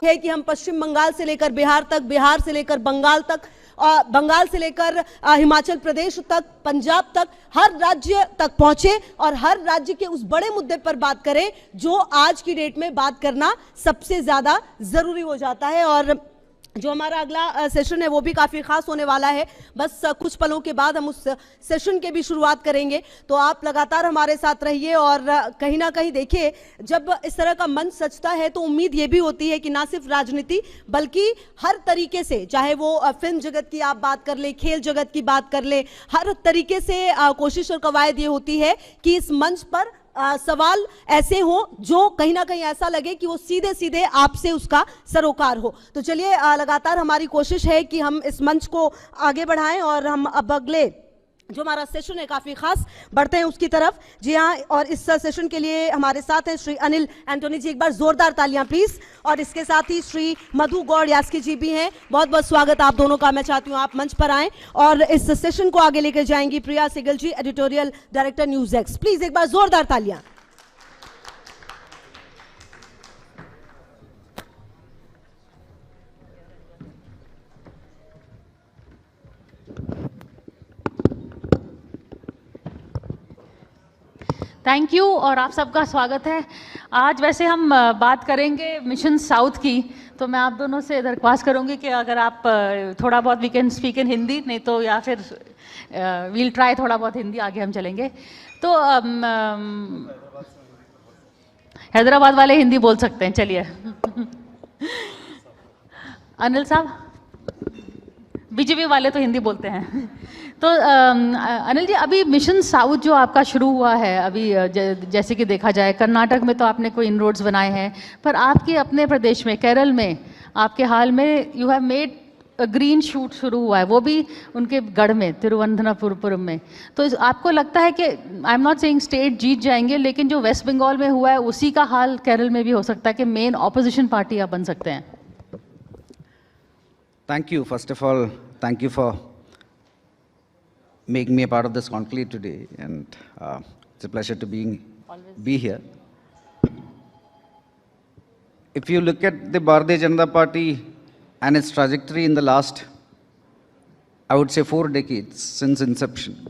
है कि हम पश्चिम बंगाल से लेकर बिहार तक, बिहार से लेकर बंगाल तक, बंगाल से लेकर हिमाचल प्रदेश तक, पंजाब तक, हर राज्य तक पहुंचे और हर राज्य के उस बड़े मुद्दे पर बात करें जो आज की डेट में बात करना सबसे ज्यादा जरूरी हो जाता है। और जो हमारा अगला सेशन है वो भी काफ़ी खास होने वाला है। बस कुछ पलों के बाद हम उस सेशन के भी शुरुआत करेंगे, तो आप लगातार हमारे साथ रहिए। और कहीं ना कहीं देखिए, जब इस तरह का मंच सजता है तो उम्मीद ये भी होती है कि ना सिर्फ राजनीति बल्कि हर तरीके से, चाहे वो फिल्म जगत की आप बात कर ले, खेल जगत की बात कर ले, हर तरीके से कोशिश और कवायद ये होती है कि इस मंच पर सवाल ऐसे हो जो कहीं ना कहीं ऐसा लगे कि वो सीधे सीधे आपसे उसका सरोकार हो। तो चलिए, लगातार हमारी कोशिश है कि हम इस मंच को आगे बढ़ाएं और हम अब अगले जो हमारा सेशन है काफ़ी खास बढ़ते हैं उसकी तरफ। जी हाँ, और इस सेशन के लिए हमारे साथ हैं श्री अनिल एंटोनी जी। एक बार जोरदार तालियां प्लीज। और इसके साथ ही श्री मधु गौड़ यास्की जी भी हैं। बहुत बहुत स्वागत आप दोनों का। मैं चाहती हूँ आप मंच पर आएं और इस सेशन को आगे लेकर जाएंगी Priya Sehgal ji, editorial director news X. Please एक बार जोरदार तालियां। थैंक यू और आप सबका स्वागत है। आज वैसे हम बात करेंगे मिशन साउथ की, तो मैं आप दोनों से दरख्वास्त करूंगी कि अगर आप थोड़ा बहुत we can speak in Hindi, नहीं तो या फिर वील ट्राई थोड़ा बहुत हिंदी, आगे हम चलेंगे। तो हैदराबाद वाले हिंदी बोल सकते हैं, चलिए। अनिल साहब, बीजेपी वाले तो हिंदी बोलते हैं। तो अनिल जी, अभी मिशन साउथ जो आपका शुरू हुआ है, अभी जैसे कि देखा जाए कर्नाटक में तो आपने कोई इनरोड्स बनाए हैं, पर आपके अपने प्रदेश में केरल में आपके हाल में you have made green shoot शुरू हुआ है, वो भी उनके गढ़ में तिरुवनंतपुरम में। तो आपको लगता है कि I am not saying state जीत जाएंगे, लेकिन जो वेस्ट बंगाल में हुआ है उसी का हाल केरल में भी हो सकता है कि मेन ऑपोजिशन पार्टी आप बन सकते हैं? Thank you. First of all, thank you for making me a part of this conclave today, and it's a pleasure to be here. If you look at the Bharatiya Janata Party and its trajectory in the last, I would say 4 decades since inception,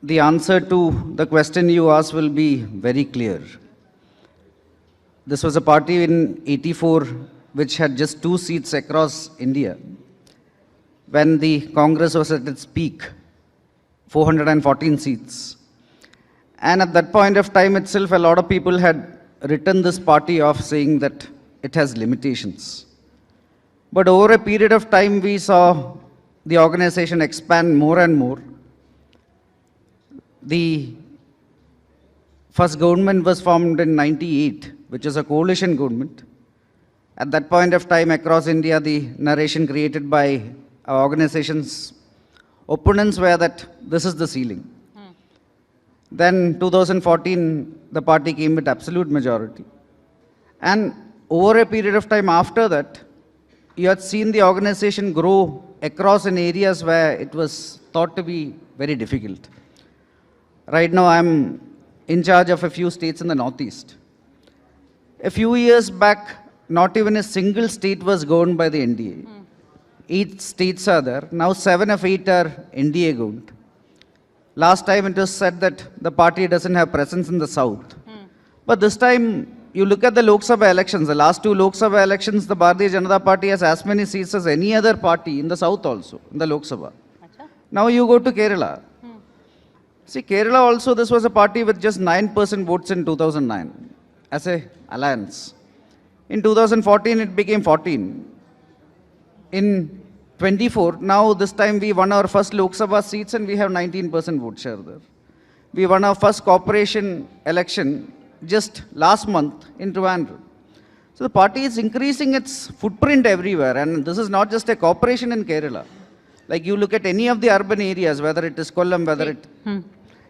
the answer to the question you asked will be very clear. This was a party in '84 which had just 2 seats across India, when the Congress was at its peak, 414 seats. And at that point of time itself, a lot of people had written this party off, saying that it has limitations. But over a period of time, we saw the organization expand more and more. The first government was formed in '98, which was a coalition government. At that point of time, across India, the narration created by our organization's opponents were that this is the ceiling. Then 2014, the party came with absolute majority. And over a period of time after that, you had seen the organization grow across in areas where it was thought to be very difficult. Right now, I'm in charge of a few states in the Northeast. A few years back, not even a single state was governed by the NDA. 8 states are there. Now 7 of 8 are NDA governed. Last time it was said that the party doesn't have presence in the south. But this time, you look at the Lok Sabha elections, the last 2 Lok Sabha elections, the Bharatiya Janata Party has as many seats as any other party in the south also, in the Lok Sabha. Now you go to Kerala. See, Kerala also, this was a party with just 9% votes in 2009 as a alliance. In 2014, it became 14. In 24, now this time we won our first Lok Sabha seats and we have 19% vote share there. We won our first corporation election just last month in Trivandrum. So the party is increasing its footprint everywhere, and this is not just a corporation in Kerala. Like you look at any of the urban areas, whether it is Kollam, whether it,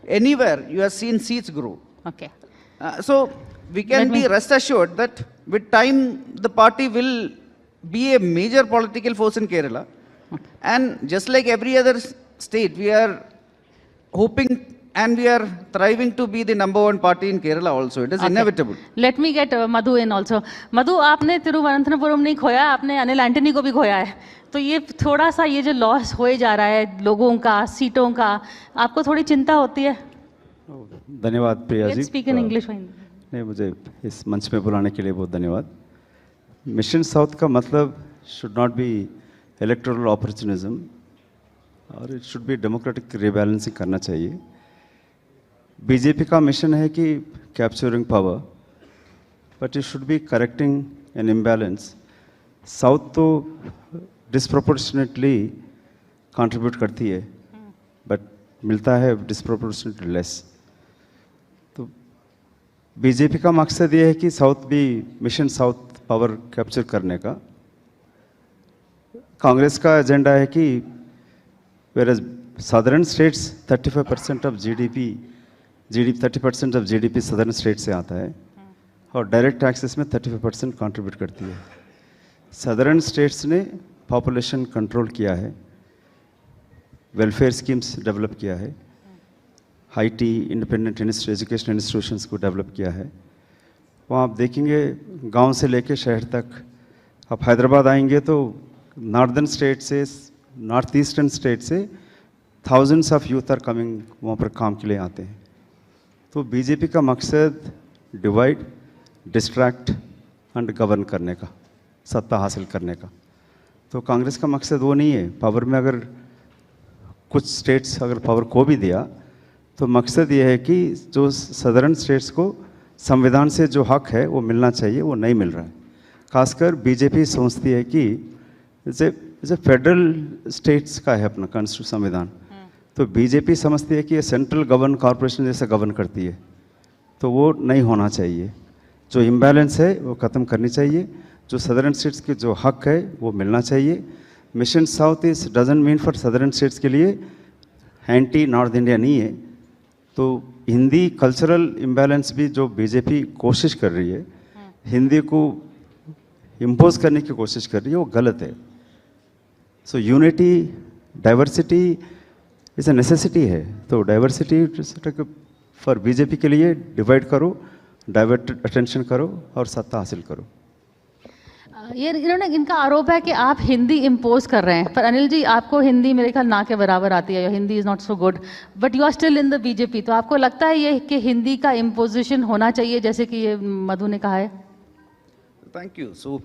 anywhere, you have seen seats grow. Okay. So we can be rest assured that with time, the party will be a major political force in Kerala. And just like every other state, we are hoping and we are thriving to be the number one party in Kerala also. It is inevitable. Let me get Madhu in also. Madhu, आपने तिरुवनंतपुरम नहीं खोया, आपने Anil Antony को भी खोया है. तो ये थोड़ा सा ये जो लॉस हो जा रहा है लोगों का, सीटों का, आपको थोड़ी चिंता होती है? धन्यवाद Priya ji. Speak in English. नहीं, मुझे इस मंच में बुलाने के लिए बहुत धन्यवाद. मिशन साउथ का मतलब should not be electoral opportunism, और it should be democratic rebalancing करना चाहिए. बीजेपी का मिशन है कि capturing power, but it should be correcting an imbalance. South तो डिस्प्रोपोर्शनेटली कंट्रीब्यूट करती है, बट मिलता है डिस्प्रोपोर्शनेटली लेस. तो बीजेपी का मकसद ये है कि साउथ भी मिशन साउथ पावर कैप्चर करने का. कांग्रेस का एजेंडा है कि whereas southern states 35% of GDP 30% of GDP southern states से आता है, और डायरेक्ट टैक्सेस में 35% कंट्रीब्यूट करती है. सदर्न स्टेट्स ने पॉपुलेशन कंट्रोल किया है, वेलफेयर स्कीम्स डेवलप किया है, IT इंडिपेंडेंट एजुकेशन इंस्टीट्यूशंस को डेवलप किया है. वहाँ आप देखेंगे गांव से लेके शहर तक. आप हैदराबाद आएंगे तो नॉर्दर्न स्टेट से, नॉर्थ ईस्टर्न स्टेट से thousands of youth are coming, वहाँ पर काम के लिए आते हैं. तो बीजेपी का मकसद डिवाइड, डिस्ट्रैक्ट एंड गवर्न करने का, सत्ता हासिल करने का. तो कांग्रेस का मकसद वो नहीं है. पावर में अगर कुछ स्टेट्स अगर पावर को भी दिया तो मकसद ये है कि जो सदर्न स्टेट्स को संविधान से जो हक है वो मिलना चाहिए, वो नहीं मिल रहा है. खासकर बीजेपी सोचती है कि जैसे फेडरल स्टेट्स का है अपना कॉन्स्टिट्यूशन संविधान, तो बीजेपी समझती है कि ये सेंट्रल गवर्न कॉरपोरेशन जैसा गवर्न करती है. तो वो नहीं होना चाहिए. जो इम्बैलेंस है वो ख़त्म करनी चाहिए. जो सदर्न स्टेट्स के जो हक है वो मिलना चाहिए. Mission south is doesn't mean for southern states के लिए एंटी नॉर्थ इंडिया नहीं है. तो हिंदी कल्चरल इम्बैलेंस भी जो बीजेपी कोशिश कर रही है, हिंदी को इम्पोज करने की कोशिश कर रही है, वो गलत है. So unity, diversity is a necessity है. तो डाइवर्सिटी फॉर बीजेपी के लिए डिवाइड करो, डाइवर्ट अटेंशन करो और सत्ता हासिल करो. ये इन्होंने, इनका आरोप है कि आप हिंदी इम्पोज कर रहे हैं. पर अनिल जी, आपको हिंदी मेरे ख्याल ना के बराबर आती है. Hindi is not so good, but you are still in the BJP. तो आपको लगता है ये कि हिंदी का इम्पोजिशन होना चाहिए, जैसे कि ये मधु ने कहा है? Thank you. So,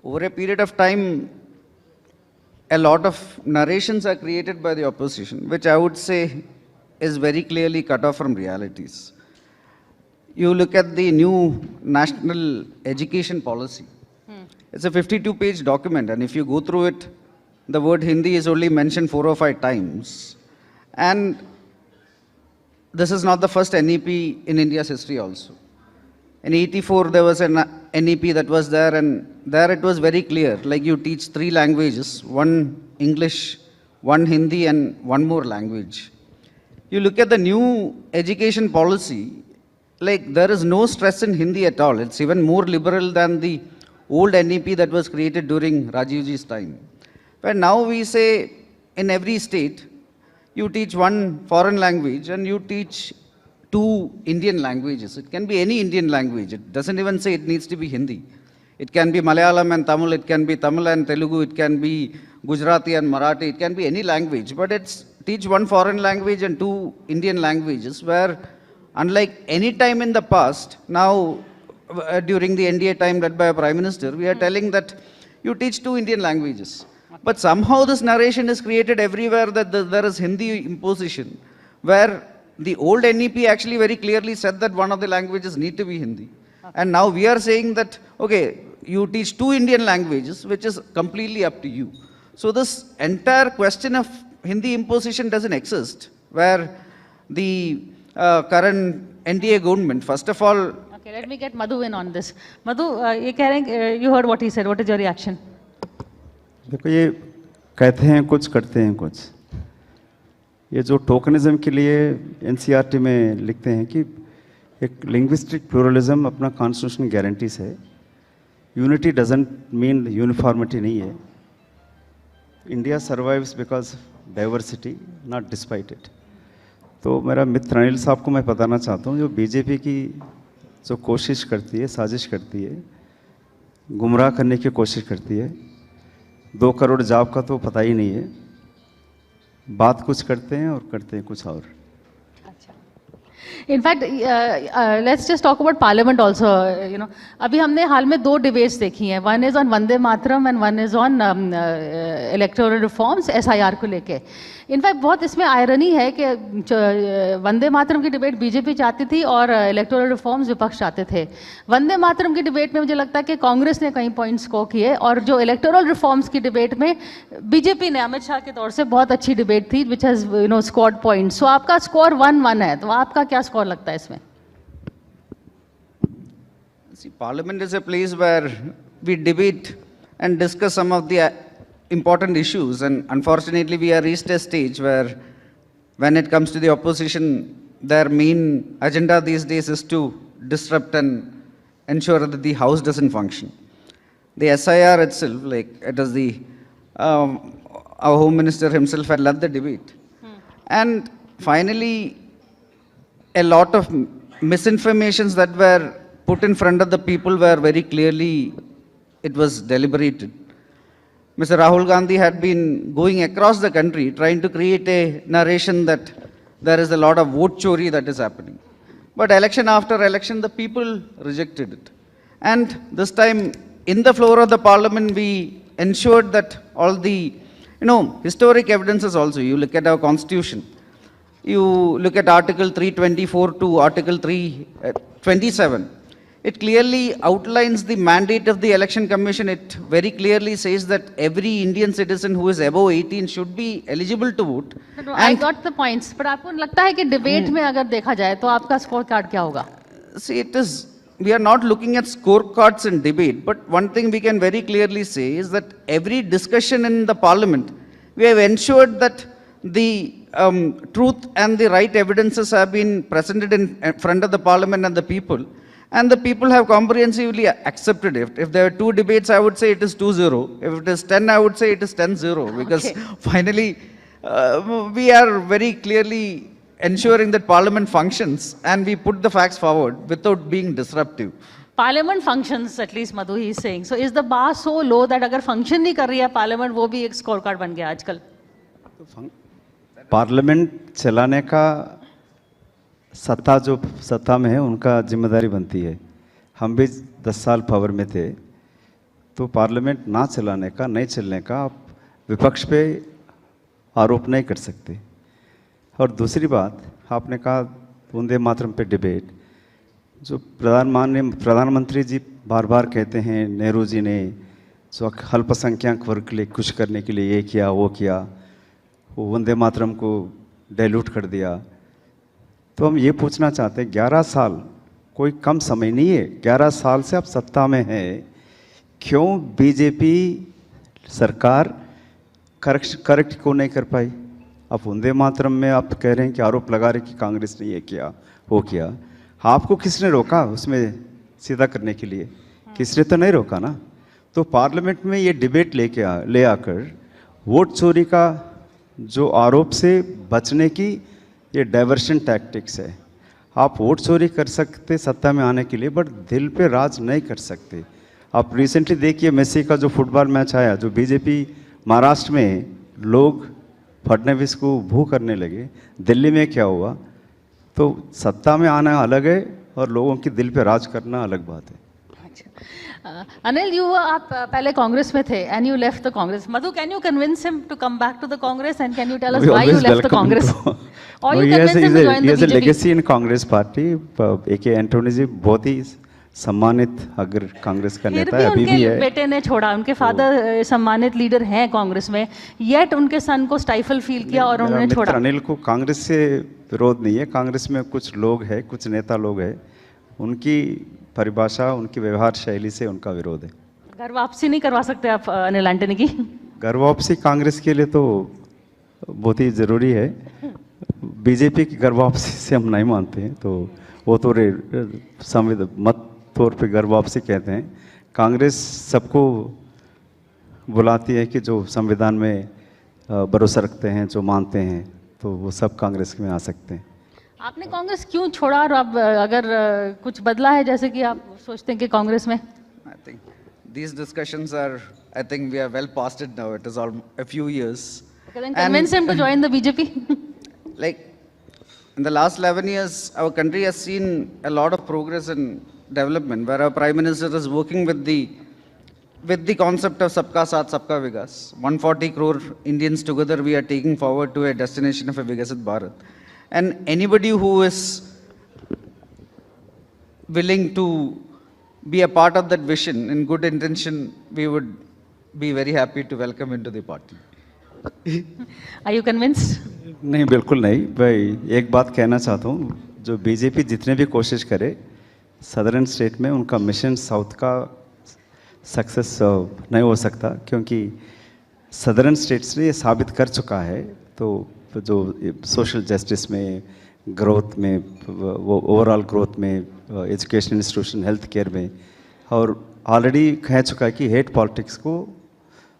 over a period of time, a lot of narrations are created by the opposition, which I would say is very clearly cut off from realities. You look at the new national education policy. It's a 52-page document, and if you go through it, the word Hindi is only mentioned 4 or 5 times. And this is not the first NEP in India's history also. In 84, there was an NEP that was there, and there it was very clear, like you teach 3 languages, 1 English, 1 Hindi, and 1 more language. You look at the new education policy, like there is no stress in Hindi at all. It's even more liberal than the old NEP that was created during Rajiv Ji's time. But now we say in every state, you teach 1 foreign language and you teach 2 Indian languages. It can be any Indian language. It doesn't even say it needs to be Hindi. It can be Malayalam and Tamil, it can be Tamil and Telugu, it can be Gujarati and Marathi, it can be any language. But it's teach 1 foreign language and 2 Indian languages, where unlike any time in the past, now during the NDA time led by a Prime Minister, we are telling that you teach 2 Indian languages. But somehow this narration is created everywhere that there is Hindi imposition, where the old NEP actually very clearly said that one of the languages need to be Hindi. And now we are saying that, okay, you teach 2 Indian languages, which is completely up to you. So this entire question of Hindi imposition doesn't exist, where the current NDA government, first of all, Okay, let me get Madhu in on this. Madhu, ये कह रहे हैं, you heard what he said. What is your reaction? देखो, ये कहते हैं कुछ, करते हैं कुछ. ये जो टोकनिज्म के लिए NCERT में लिखते हैं कि एक लिंग्विस्टिक प्लूरलिज्म अपना कॉन्स्टिट्यूशन गारंटीज है. यूनिटी डजंट मीन यूनिफॉर्मिटी नहीं है. India survives because diversity, not despite it. तो मेरा मित्र अनिल साहब को मैं बताना चाहता हूँ, जो बीजेपी की जो कोशिश करती है, साजिश करती है, गुमराह करने की कोशिश करती है, 2 करोड़ जॉब का तो पता ही नहीं है, बात कुछ करते हैं और करते हैं कुछ और। In fact let's just talk about parliament also, you know, अभी हमने हाल में 2 डिबेट्स देखी हैं, one is on Vande Mataram and one is on electoral reforms SIR को लेके। इनफैक्ट बहुत इसमें आयरनी है कि वंदे मातरम की डिबेट बीजेपी चाहती थी और इलेक्टोरल रिफॉर्म्स विपक्ष चाहते थे। वंदे मातरम की डिबेट में मुझे लगता है कि कांग्रेस ने कई पॉइंट्स स्कोर किए, और जो इलेक्टोरल रिफॉर्म्स की डिबेट में बीजेपी ने अमित शाह के तौर से बहुत अच्छी डिबेट थी, which has you know scored points. So आपका स्कोर 1-1 है, तो आपका क्या स्कोर लगता है इसमें? See, Parliament is a place where we debate and discuss some of the important issues, and unfortunately, we are reached a stage where, when it comes to the opposition, their main agenda these days is to disrupt and ensure that the House doesn't function. The SIR itself, like it is the our Home Minister himself had led the debate, and finally, a lot of misinformations that were put in front of the people were very clearly, it was deliberated. Mr. Rahul Gandhi had been going across the country trying to create a narration that there is a lot of vote chori that is happening. But election after election, the people rejected it. And this time, in the floor of the parliament, we ensured that all the, historic evidences also, you look at our constitution, you look at Article 324 to Article 327, it clearly outlines the mandate of the Election Commission. It very clearly says that every Indian citizen who is above 18 should be eligible to vote. No, I got the points, but आपको लगता है कि debate में अगर देखा जाए तो आपका स्कोर कार्ड क्या होगा? See, we are not looking at scorecards in debate, but one thing we can very clearly say is that every discussion in the parliament, we have ensured that the truth and the right evidences have been presented in front of the parliament and the people. And the people have comprehensively accepted it. If there are 2 debates, I would say it is 2-0. If it is 10, I would say it is 10-0. Because finally, we are very clearly ensuring that Parliament functions, and we put the facts forward without being disruptive. Parliament functions, at least Madhu he is saying. So is the bar so low that अगर function नहीं कर रही है Parliament, वो भी एक scorecard बन गया आजकल? पार्लियामेंट चलाने का सत्ता में है, उनका जिम्मेदारी बनती है। हम भी 10 साल पावर में थे, तो पार्लियामेंट ना चलाने का, नहीं चलने का आप विपक्ष पे आरोप नहीं कर सकते। और दूसरी बात, आपने कहा वंदे मातरम पे डिबेट, जो प्रधानमंत्री जी बार बार कहते हैं, नेहरू जी ने जो अल्पसंख्यक वर्ग के लिए कुछ करने के लिए ये किया, वो किया, वो वंदे मातरम को डाइल्यूट कर दिया। तो हम ये पूछना चाहते हैं, 11 साल कोई कम समय नहीं है, 11 साल से आप सत्ता में हैं, क्यों बीजेपी सरकार करेक्ट क्यों नहीं कर पाई? आप वंदे मातरम में आप कह रहे हैं कि आरोप लगा रहे कि कांग्रेस ने ये किया, वो किया, आपको किसने रोका उसमें सीधा करने के लिए? किसने तो नहीं रोका ना। तो पार्लियामेंट में ये डिबेट ले आकर वोट चोरी का जो आरोप से बचने की ये डाइवर्शन टैक्टिक्स है। आप वोट चोरी कर सकते सत्ता में आने के लिए, बट दिल पे राज नहीं कर सकते। आप रिसेंटली देखिए मेसी का जो फुटबॉल मैच आया, जो बीजेपी महाराष्ट्र में लोग फडणवीस को भू करने लगे, दिल्ली में क्या हुआ? तो सत्ता में आना अलग है और लोगों की दिल पे राज करना अलग बात है। अनिल, आप पहले कांग्रेस में थे and you left the Congress. Madhu, can you convince him to come back to the Congress, and can you tell us why you left the Congress? Or you convince him to join the BJP? He has a legacy in Congress party. A.K. Antony जी बहुत ही सम्मानित अगर कांग्रेस का नेता है, अभी भी है। बेटे ने छोड़ा, उनके फादर सम्मानित लीडर हैं कांग्रेस में, येट उनके सन को स्टाइफल फील किया और उन्होंने छोड़ा। अनिल को कांग्रेस से विरोध नहीं है, कांग्रेस में कुछ लोग हैं, कुछ नेता लोग हैं, उनकी परिभाषा, उनकी व्यवहार शैली से उनका विरोध है। घर वापसी नहीं करवा सकते आप अनिल एंटनी की? घर वापसी कांग्रेस के लिए तो बहुत ही ज़रूरी है, बीजेपी की घर वापसी से हम नहीं मानते हैं। तो वो तो मत तौर पे घर वापसी कहते हैं। कांग्रेस सबको बुलाती है कि जो संविधान में भरोसा रखते हैं, जो मानते हैं, तो वो सब कांग्रेस में आ सकते हैं। आपने कांग्रेस क्यों छोड़ा और अब अगर कुछ बदला है जैसे कि आप सोचते हैं कि कांग्रेस में? I think these discussions are, I think we are well past it now. It is all a few years. Okay, then convince him to join the BJP. Like in the last 11 years, our country has seen a lot of progress in development, where our Prime Minister is working with the concept of Sabka Saath, Sabka Vikas. 140 crore Indians together, we are taking forward to a destination of a Vikasit Bharat. And anybody who is willing to be a part of that vision in good intention, we would be very happy to welcome into the party. Are you convinced? नहीं, बिल्कुल नहीं भाई। एक बात कहना चाहता हूँ, जो बीजेपी जितने भी कोशिश करे सदर्न स्टेट में, उनका मिशन साउथ का सक्सेस नहीं हो सकता, क्योंकि सदर्न स्टेट्स ने ये साबित कर चुका है। तो जो सोशल जस्टिस में, ग्रोथ में, वो ओवरऑल ग्रोथ में, एजुकेशन इंस्टीट्यूशन, हेल्थ केयर में, और ऑलरेडी कह चुका है कि हेट पॉलिटिक्स को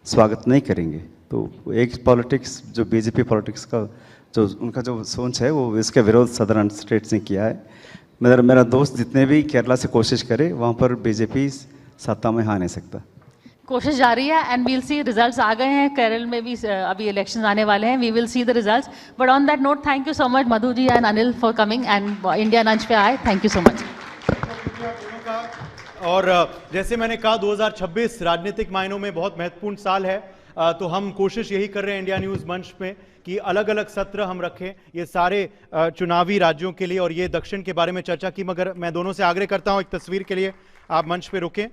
स्वागत नहीं करेंगे। तो एक पॉलिटिक्स जो बीजेपी पॉलिटिक्स का जो उनका जो सोच है, वो इसके विरोध सदर्न स्टेट्स ने किया है। मेरा दोस्त जितने भी केरला से कोशिश करे, वहाँ पर बीजेपी सत्ता में आ नहीं सकता। कोशिश जारी है एंड वील सी रिजल्ट्स आ गए हैं। केरल में भी अभी इलेक्शंस आने वाले हैं, we will see the results. But on that note, thank you so much Madhu ji and Anil for coming and India lunch पे आए। Thank you so much. और जैसे मैंने कहा, 2026 राजनीतिक मायनों में बहुत महत्वपूर्ण साल है। तो हम कोशिश यही कर रहे हैं इंडिया न्यूज़ मंच में कि अलग अलग सत्र हम रखें ये सारे चुनावी राज्यों के लिए, और ये दक्षिण के बारे में चर्चा की। मगर मैं दोनों से आग्रह करता हूं, एक तस्वीर के लिए आप मंच पे रुकें।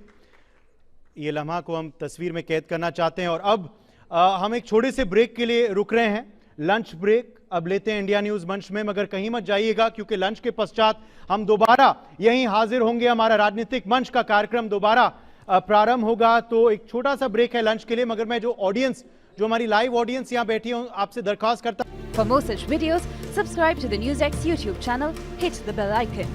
ये लम्हा को हम तस्वीर में कैद करना चाहते हैं। और अब हम एक छोटे से ब्रेक के लिए रुक रहे हैं, लंच ब्रेक अब लेते हैं इंडिया न्यूज़ मंच में। मगर कहीं मत जाइएगा, क्योंकि लंच के पश्चात हम दोबारा यहीं हाजिर होंगे। हमारा राजनीतिक मंच का कार्यक्रम दोबारा प्रारंभ होगा। तो एक छोटा सा ब्रेक है लंच के लिए। मगर मैं जो हमारी लाइव ऑडियंस यहाँ बैठी हूँ, आपसे दरख्वास्त करता हूँ, For more such videos, subscribe to the NewsX YouTube channel, hit the bell icon.